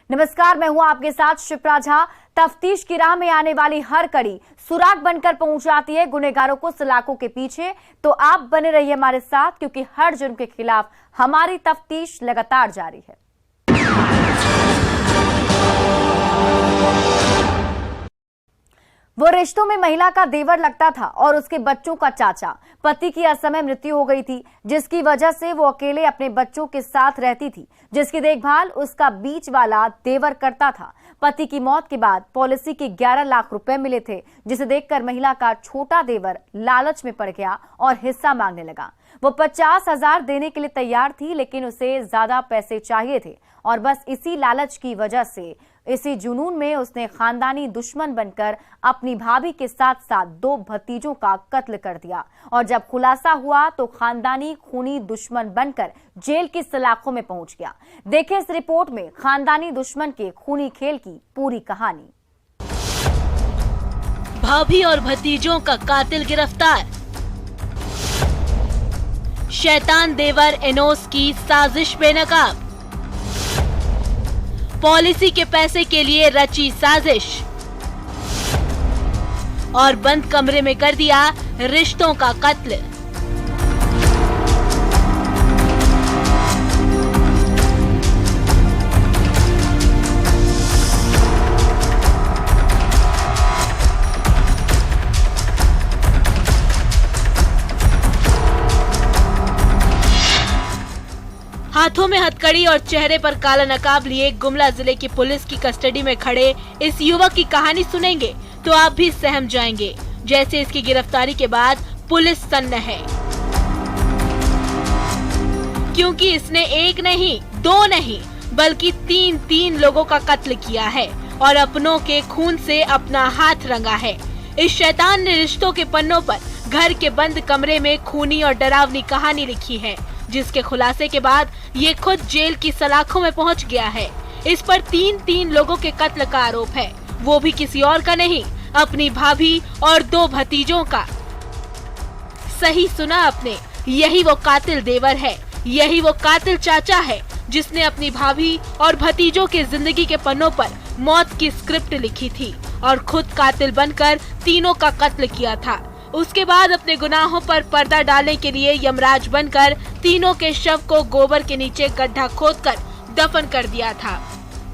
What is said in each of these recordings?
नमस्कार, मैं हूं आपके साथ शिप्रा झा। तफ्तीश की राह में आने वाली हर कड़ी सुराग बनकर पहुंच जाती है गुनहगारों को सलाखों के पीछे। तो आप बने रहिए हमारे साथ, क्योंकि हर जुर्म के खिलाफ हमारी तफ्तीश लगातार जारी है। वो रिश्तों में महिला का देवर लगता था और उसके बच्चों का चाचा। पति की असमय मृत्यु हो गई थी, जिसकी वजह से वो अकेले अपने बच्चों के साथ रहती थी, जिसकी देखभाल उसका बीच वाला देवर करता था। पति की मौत के बाद पॉलिसी के 11 लाख रुपए मिले थे, जिसे देखकर महिला का छोटा देवर लालच में पड़ गया और हिस्सा मांगने लगा। वो 50,000 देने के लिए तैयार थी, लेकिन उसे ज्यादा पैसे चाहिए थे और बस इसी लालच की वजह से, इसी जुनून में उसने खानदानी दुश्मन बनकर अपनी भाभी के साथ साथ 2 भतीजों का कत्ल कर दिया। और जब खुलासा हुआ तो खानदानी खूनी दुश्मन बनकर जेल की सलाखों में पहुंच गया। देखें इस रिपोर्ट में खानदानी दुश्मन के खूनी खेल की पूरी कहानी। भाभी और भतीजों का कातिल गिरफ्तार। शैतान देवर एनोस की साजिश बेनकाब। पॉलिसी के पैसे के लिए रची साजिश और बंद कमरे में कर दिया रिश्तों का कत्ल। हाथों में हथकड़ी और चेहरे पर काला नकाब लिए गुमला जिले की पुलिस की कस्टडी में खड़े इस युवक की कहानी सुनेंगे तो आप भी सहम जाएंगे, जैसे इसकी गिरफ्तारी के बाद पुलिस सन्न है। क्योंकि इसने एक नहीं, 2 नहीं, बल्कि 3 लोगों का कत्ल किया है और अपनों के खून से अपना हाथ रंगा है। इस शैतान ने रिश्तों के पन्नों पर घर के बंद कमरे में खूनी और डरावनी कहानी लिखी है, जिसके खुलासे के बाद ये खुद जेल की सलाखों में पहुंच गया है। इस पर 3 लोगों के कत्ल का आरोप है, वो भी किसी और का नहीं, अपनी भाभी और 2 भतीजों का। सही सुना आपने, यही वो कातिल देवर है, यही वो कातिल चाचा है, जिसने अपनी भाभी और भतीजों के जिंदगी के पन्नों पर मौत की स्क्रिप्ट लिखी थी और खुद कातिल बनकर तीनों का कत्ल किया था। उसके बाद अपने गुनाहों पर पर्दा डालने के लिए यमराज बनकर तीनों के शव को गोबर के नीचे गड्ढा खोदकर दफन कर दिया था,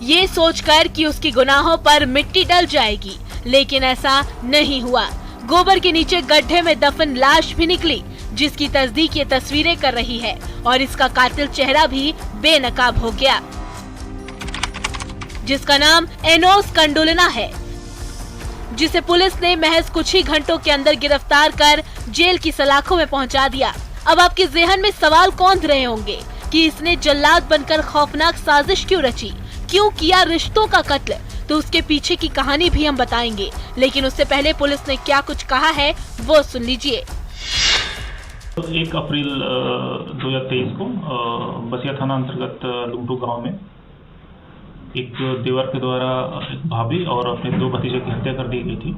ये सोचकर कि उसकी गुनाहों पर मिट्टी डल जाएगी, लेकिन ऐसा नहीं हुआ। गोबर के नीचे गड्ढे में दफन लाश भी निकली, जिसकी तस्दीक ये तस्वीरें कर रही है और इसका कातिल चेहरा भी बेनकाब हो गया, जिसका नाम एनोस कंडुलना है, जिसे पुलिस ने महज कुछ ही घंटों के अंदर गिरफ्तार कर जेल की सलाखों में पहुंचा दिया। अब आपके ज़हन में सवाल कौंध रहे होंगे कि इसने जल्लाद बनकर खौफनाक साजिश क्यों रची, क्यों किया रिश्तों का कत्ल। तो उसके पीछे की कहानी भी हम बताएंगे, लेकिन उससे पहले पुलिस ने क्या कुछ कहा है वो सुन लीजिए। 1 अप्रैल 2023 को बसिया थाना अंतर्गत लुमटू गांव में एक देवर के द्वारा एक भाभी और अपने 2 भतीजे की हत्या कर दी गई थी।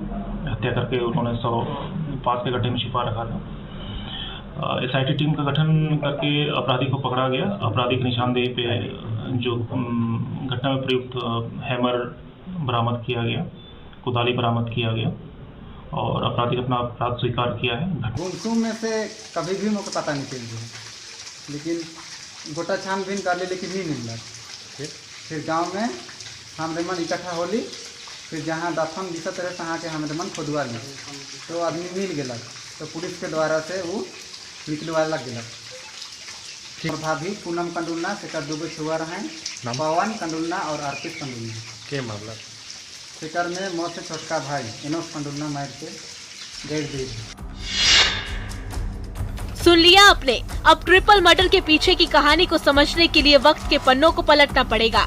हत्या करके उन्होंने पास के गड्ढे में छिपा रखा था। SIT टीम का गठन करके अपराधी को पकड़ा गया। अपराधी की निशानदेही पे जो घटना में प्रयुक्त हैमर बरामद किया गया, कुदाली बरामद किया गया और अपराधी ने अपना अपराध स्वीकार किया है। गुमसुम में से कभी भी मुझे पता नहीं चल गया, लेकिन गोटा छानबीन कर ली, लेकिन नहीं मिला। फिर गांव में हम रेमन इकट्ठा होली, फिर जहाँ दफन दिशा तरह से के हम रेमन खोदवा ली, तो आदमी मिल गया, तो पुलिस के द्वारा से वो निकलवा लग गया। और भाभी पूनम कंडुलना से 2 छुआ रहे, पवन कंडुलना और अर्पित कंडुलना के मामला शिकार में मौत से छोटका भाई एनोस कंडुलना मार के गैर दी। सुन लिया आपने। अब ट्रिपल मर्डर के पीछे की कहानी को समझने के लिए वक्त के पन्नों को पलटना पड़ेगा।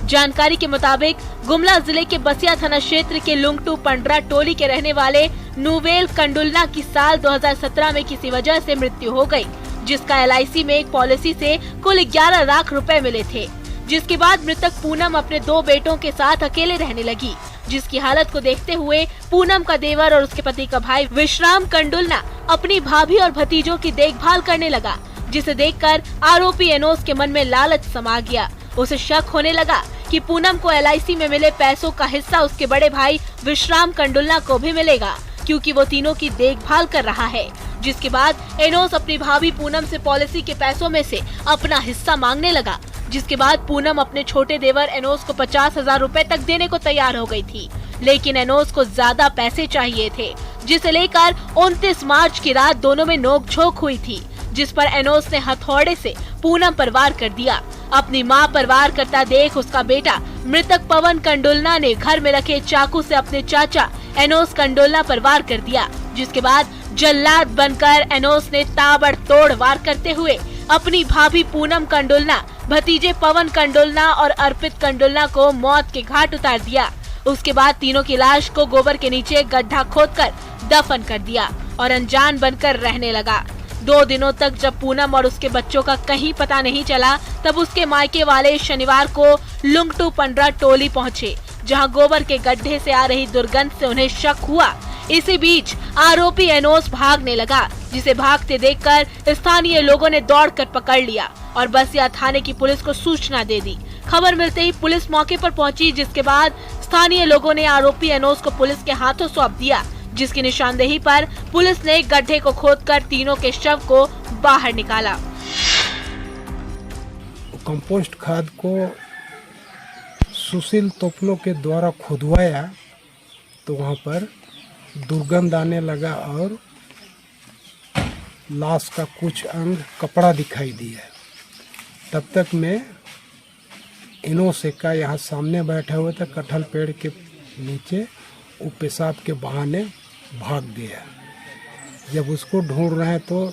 जानकारी के मुताबिक गुमला जिले के बसिया थाना क्षेत्र के लुंगटू पंडरा टोली के रहने वाले नुवेल कंडुलना की साल 2017 में किसी वजह से मृत्यु हो गई, जिसका LIC में एक पॉलिसी से कुल 11 लाख रुपए मिले थे। जिसके बाद मृतक पूनम अपने 2 बेटों के साथ अकेले रहने लगी, जिसकी हालत को देखते हुए पूनम का देवर और उसके पति का भाई विश्राम कंडुलना अपनी भाभी और भतीजों की देखभाल करने लगा, जिसे देखकर आरोपी एनोस के मन में लालच समा गया। उसे शक होने लगा कि पूनम को LIC में मिले पैसों का हिस्सा उसके बड़े भाई विश्राम कंडुलना को भी मिलेगा, क्योंकि वो तीनों की देखभाल कर रहा है। जिसके बाद एनोस अपनी भाभी पूनम से पॉलिसी के पैसों में से अपना हिस्सा मांगने लगा। जिसके बाद पूनम अपने छोटे देवर एनोस को 50,000 रुपए तक देने को तैयार हो गई थी, लेकिन एनोस को ज्यादा पैसे चाहिए थे, जिसे लेकर 29 मार्च की रात दोनों में नोकझोंक हुई थी, जिस पर एनोस ने हथौड़े से पूनम पर वार कर दिया। अपनी मां पर वार करता देख उसका बेटा मृतक पवन कंडुलना ने घर में रखे चाकू से अपने चाचा एनोस कंडुलना पर वार कर दिया। जिसके बाद जल्लाद बनकर एनोस ने ताबड़तोड़ वार करते हुए अपनी भाभी पूनम कंडुलना, भतीजे पवन कंडुलना और अर्पित कंडुलना को मौत के घाट उतार दिया। उसके बाद तीनों की लाश को गोबर के नीचे गड्ढा खोदकर दफन कर दिया और अनजान बनकर रहने लगा। 2 दिनों तक जब पूनम और उसके बच्चों का कहीं पता नहीं चला, तब उसके मायके वाले शनिवार को लुंगटू पंडरा टोली पहुँचे, जहाँ गोबर के गड्ढे से आ रही दुर्गंध से उन्हें शक हुआ। इसी बीच आरोपी एनोस भागने लगा, जिसे भागते देखकर स्थानीय लोगों ने दौड़कर पकड़ लिया और बसिया थाने की पुलिस को सूचना दे दी। खबर मिलते ही पुलिस मौके पर पहुंची, जिसके बाद स्थानीय लोगों ने आरोपी एनोस को पुलिस के हाथों सौंप दिया, जिसकी निशानदेही पर पुलिस ने गड्ढे को खोदकर तीनों के शव को बाहर निकाला। कंपोस्ट खाद को सुशील तोपलों के द्वारा खुदवाया तो वहाँ पर दुर्गंध आने लगा और लाश का कुछ अंग कपड़ा दिखाई दिया। तब तक मैं एनोस का यहाँ सामने बैठा हुआ था कटहल पेड़ के नीचे, वो पेशाब के बहाने भाग गया। जब उसको ढूंढ रहे हैं तो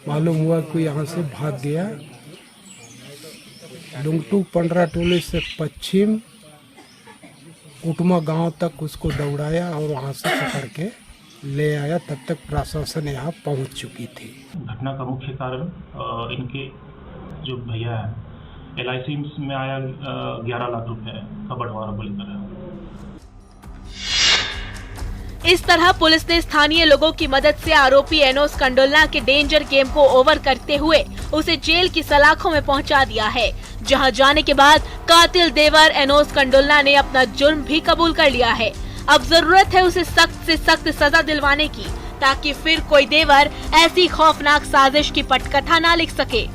मालूम हुआ कि यहाँ से भाग गया। लुंगटू पंडरा टोली से पश्चिम उटमा गांव तक उसको दौड़ाया और वहां से पकड़ के ले आया। तब तक प्रशासन यहाँ पहुंच चुकी थी। घटना का मुख्य कारण इनके जो भैया है LIC में आया 11 लाख रुपए का बंटवारा बोलकर है। इस तरह पुलिस ने स्थानीय लोगों की मदद से आरोपी एनोस कंडुलना के डेंजर गेम को ओवर करते हुए उसे जेल की सलाखों में पहुंचा दिया है, जहां जाने के बाद कातिल देवर एनोस कंडुलना ने अपना जुर्म भी कबूल कर लिया है। अब जरूरत है उसे सख्त से सख्त सजा दिलवाने की, ताकि फिर कोई देवर ऐसी खौफनाक साजिश की पटकथा ना लिख सके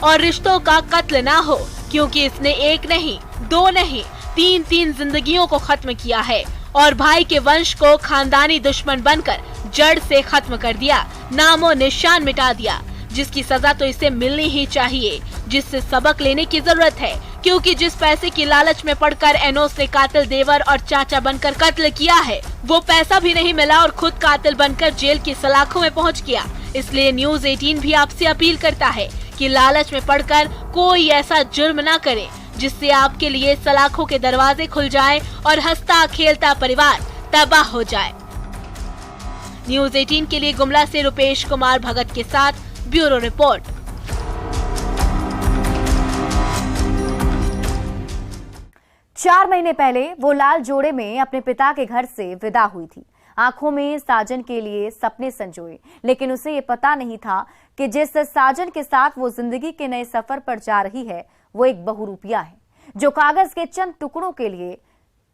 और रिश्तों का कत्ल ना हो, क्योंकि इसने एक नहीं, 2 नहीं, 3 जिंदगियों को खत्म किया है और भाई के वंश को खानदानी दुश्मन बनकर जड़ से खत्म कर दिया, नामो निशान मिटा दिया, जिसकी सजा तो इसे मिलनी ही चाहिए, जिससे सबक लेने की जरूरत है, क्योंकि जिस पैसे की लालच में पड़कर एनोस ने कातिल देवर और चाचा बनकर कत्ल किया है, वो पैसा भी नहीं मिला और खुद कातिल बनकर जेल की सलाखों में पहुंच गया। इसलिए न्यूज़ 18 भी आपसे अपील करता है कि लालच में पड़कर कोई ऐसा जुर्म ना करे जिससे आपके लिए सलाखों के दरवाजे खुल जाए और हंसता खेलता परिवार तबाह हो जाए। न्यूज़ 18 के लिए गुमला से रुपेश कुमार भगत के साथ ब्यूरो रिपोर्ट। चार महीने पहले वो लाल जोड़े में अपने पिता के घर से विदा हुई थी। आंखों में साजन के लिए सपने संजोए, लेकिन उसे ये पता नहीं था कि जिस साजन के साथ वो जिंदगी के नए सफर पर जा रही है वो एक बहुरूपिया है, जो कागज के चंद टुकड़ों के लिए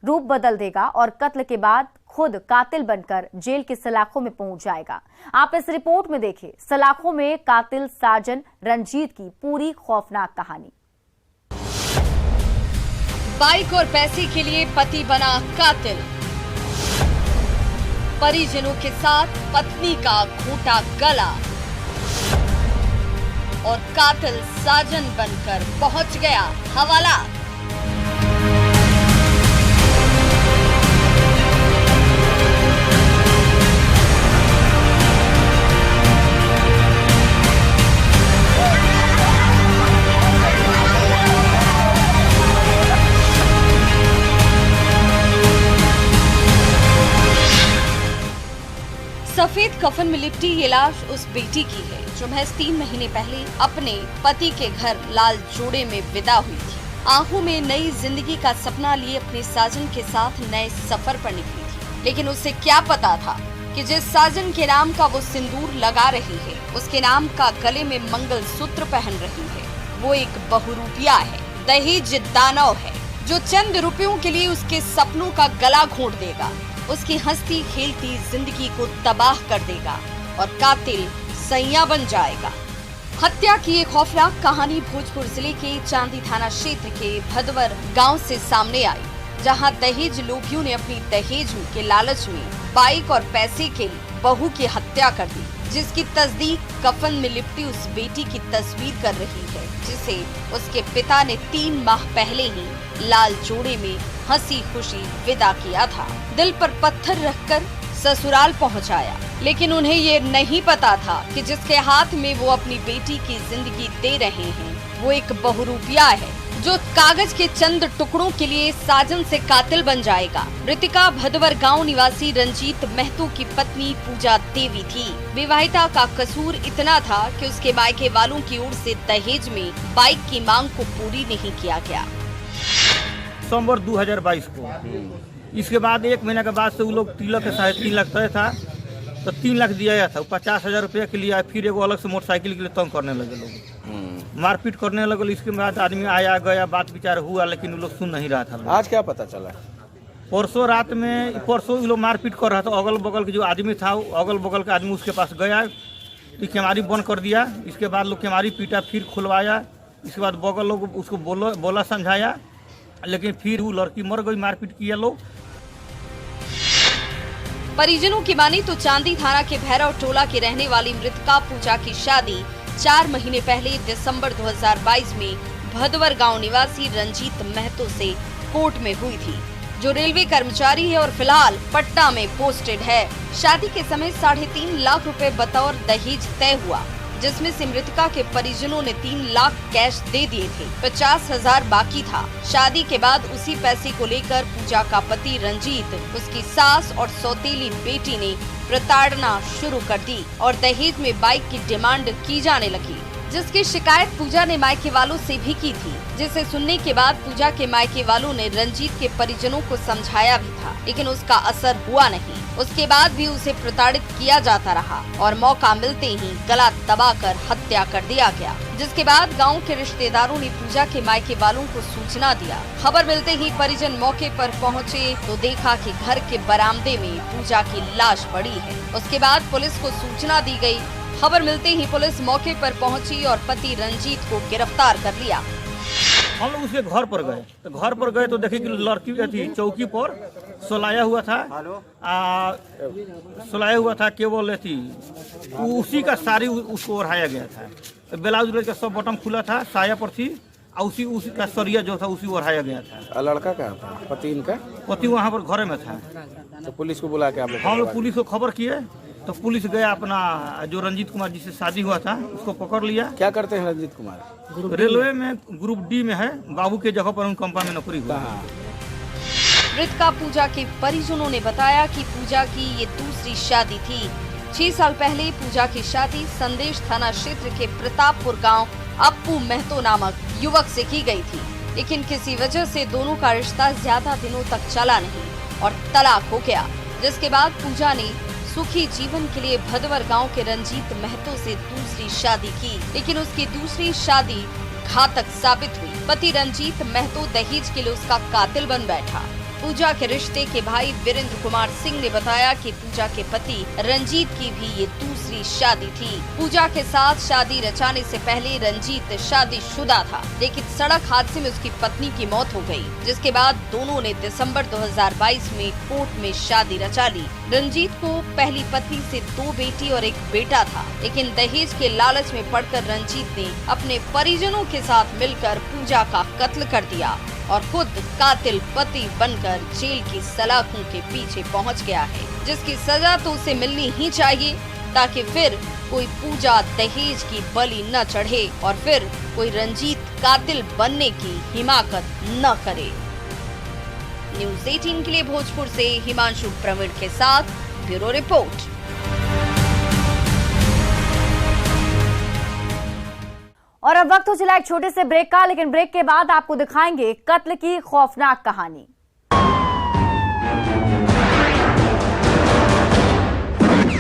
रूप बदल देगा और कत्ल के बाद खुद कातिल बनकर जेल की सलाखों में पहुंच जाएगा। आप इस रिपोर्ट में देखें सलाखों में कातिल साजन रंजीत की पूरी खौफनाक कहानी। बाइक और पैसे के लिए पति बना कातिल, परिजनों के साथ पत्नी का घूटा गला और कातिल साजन बनकर पहुंच गया हवाला। सफेद कफन में लिपटी ये लाश उस बेटी की है जो महज 3 महीने पहले अपने पति के घर लाल जोड़े में विदा हुई थी। आंखों में नई जिंदगी का सपना लिए अपने साजन के साथ नए सफर पर निकली थी, लेकिन उसे क्या पता था कि जिस साजन के नाम का वो सिंदूर लगा रही है, उसके नाम का गले में मंगलसूत्र पहन रही है, वो एक बहुरूपिया है, दहेज दानव है, जो चंद रुपयों के लिए उसके सपनों का गला घोंट देगा, उसकी हंसती खेलती जिंदगी को तबाह कर देगा और कातिल सैया बन जाएगा। हत्या की एक खौफनाक कहानी भोजपुर जिले के चांदी थाना क्षेत्र के भदवर गांव से सामने आई, जहां दहेज लोभियों ने अपनी दहेज के लालच में बाइक और पैसे के लिए बहू की हत्या कर दी, जिसकी तस्दीक कफन में लिपटी उस बेटी की तस्वीर कर रही है, जिसे उसके पिता ने 3 माह पहले ही लाल जोड़े में हंसी खुशी विदा किया था। दिल पर पत्थर रखकर ससुराल पहुंचाया, लेकिन उन्हें ये नहीं पता था कि जिसके हाथ में वो अपनी बेटी की जिंदगी दे रहे हैं, वो एक बहुरूपिया है, जो कागज के चंद टुकड़ों के लिए साजन से कातिल बन जाएगा। मृतिका भदवर गांव निवासी रंजीत महतो की पत्नी पूजा देवी थी। विवाहिता का कसूर इतना था कि उसके मायके वालों की ओर से दहेज में बाइक की मांग को पूरी नहीं किया गया। दिसंबर 2022 को इसके बाद 1 महीने के बाद से वो लोग तिलक के 3.5 लाख तय था, तो 3 लाख दिया गया था। 50,000 रुपया के लिए फिर एगो अलग से मोटरसाइकिल के लिए तंग करने लगे, लोग मारपीट करने लगे। इसके बाद आदमी आया गया, बात विचार हुआ, लेकिन वो लोग सुन नहीं रहा था। आज क्या पता चला? परसों रात में वो लोग मारपीट कर रहा था। अगल बगल के जो आदमी था, अगल बगल का आदमी उसके पास गया, केमारी बंद कर दिया। इसके बाद लोग केमारी पीटा, फिर खुलवाया। इसके बाद बगल लोग उसको बोला समझाया, लेकिन फिर वो लड़की मर गई, मारपीट किया लोग। परिजनों की मानी तो चांदी थाना के भैरव टोला की रहने वाली मृतका पूजा की शादी 4 महीने पहले दिसंबर 2022 में भदवर गांव निवासी रंजीत महतो से कोर्ट में हुई थी, जो रेलवे कर्मचारी है और फिलहाल पटना में पोस्टेड है। शादी के समय 3.5 लाख रुपए बतौर दहेज तय हुआ, जिसमें से मृतका के परिजनों ने 3 लाख कैश दे दिए थे, 50,000 बाकी था। शादी के बाद उसी पैसे को लेकर पूजा का पति रंजीत, उसकी सास और सौतेली बेटी ने प्रताड़ना शुरू कर दी और दहेज में बाइक की डिमांड की जाने लगी, जिसकी शिकायत पूजा ने मायके वालों से भी की थी, जिसे सुनने के बाद पूजा के मायके वालों ने रंजीत के परिजनों को समझाया भी था, लेकिन उसका असर हुआ नहीं। उसके बाद भी उसे प्रताड़ित किया जाता रहा और मौका मिलते ही गला दबाकर हत्या कर दिया गया, जिसके बाद गांव के रिश्तेदारों ने पूजा के मायके वालों को सूचना दिया। खबर मिलते ही परिजन मौके पर पहुंचे तो देखा कि घर के बरामदे में पूजा की लाश पड़ी है। उसके बाद पुलिस को सूचना दी गई। खबर मिलते ही पुलिस मौके पर पहुंची और पति रंजीत को गिरफ्तार कर लिया। हम लोग उसके घर पर गए, तो देखे कि लड़की थी चौकी पर सोलाया हुआ था, केवल थी उसी का साड़ी उसको ओढ़ाया गया था। ब्लाउज का सब बटन खुला था, साया पर थी, उसी का सरिया जो था उसी ओढ़ाया गया था। लड़का का था? पति इनका? पति वहाँ पर घरे में था। तो पुलिस को बुला के आप लोग? हम लोग पुलिस को खबर किए, तो पुलिस गया, अपना जो रंजीत कुमार जिससे शादी हुआ था उसको पकड़ लिया। क्या करते हैं रंजीत कुमार? रेलवे में ग्रुप डी में है, बाबू के जगह पर उन कंपनी में नौकरी हुआ। मृतका पूजा के परिजनों ने बताया कि पूजा की ये दूसरी शादी थी। 6 साल पहले पूजा की शादी संदेश थाना क्षेत्र के प्रतापपुर गांव अप्पू महतो नामक युवक से की गई थी, लेकिन किसी वजह से दोनों का रिश्ता ज्यादा दिनों तक चला नहीं और तलाक हो गया, जिसके बाद पूजा ने सुखी जीवन के लिए भदवर गांव के रंजीत महतो से दूसरी शादी की, लेकिन उसकी दूसरी शादी घातक साबित हुई। पति रंजीत महतो दहेज के लिए उसका कातिल बन बैठा। पूजा के रिश्ते के भाई वीरेंद्र कुमार सिंह ने बताया कि पूजा के पति रंजीत की भी ये दूसरी शादी थी। पूजा के साथ शादी रचाने से पहले रंजीत शादीशुदा था, लेकिन सड़क हादसे में उसकी पत्नी की मौत हो गई, जिसके बाद दोनों ने दिसंबर 2022 में कोर्ट में शादी रचा ली। रंजीत को पहली पत्नी से 2 बेटी और 1 बेटा था, लेकिन दहेज के लालच में पड़कर रंजीत ने अपने परिजनों के साथ मिलकर पूजा का कत्ल कर दिया और खुद कातिल पति बनकर जेल की सलाखों के पीछे पहुंच गया है, जिसकी सजा तो उसे मिलनी ही चाहिए, ताकि फिर कोई पूजा दहेज की बलि न चढ़े और फिर कोई रंजीत कातिल बनने की हिमाकत न करे। न्यूज़ 18 के लिए भोजपुर से हिमांशु प्रवीण के साथ ब्यूरो रिपोर्ट। और अब वक्त हो चला एक छोटे से ब्रेक का, लेकिन ब्रेक के बाद आपको दिखाएंगे कत्ल की खौफनाक कहानी।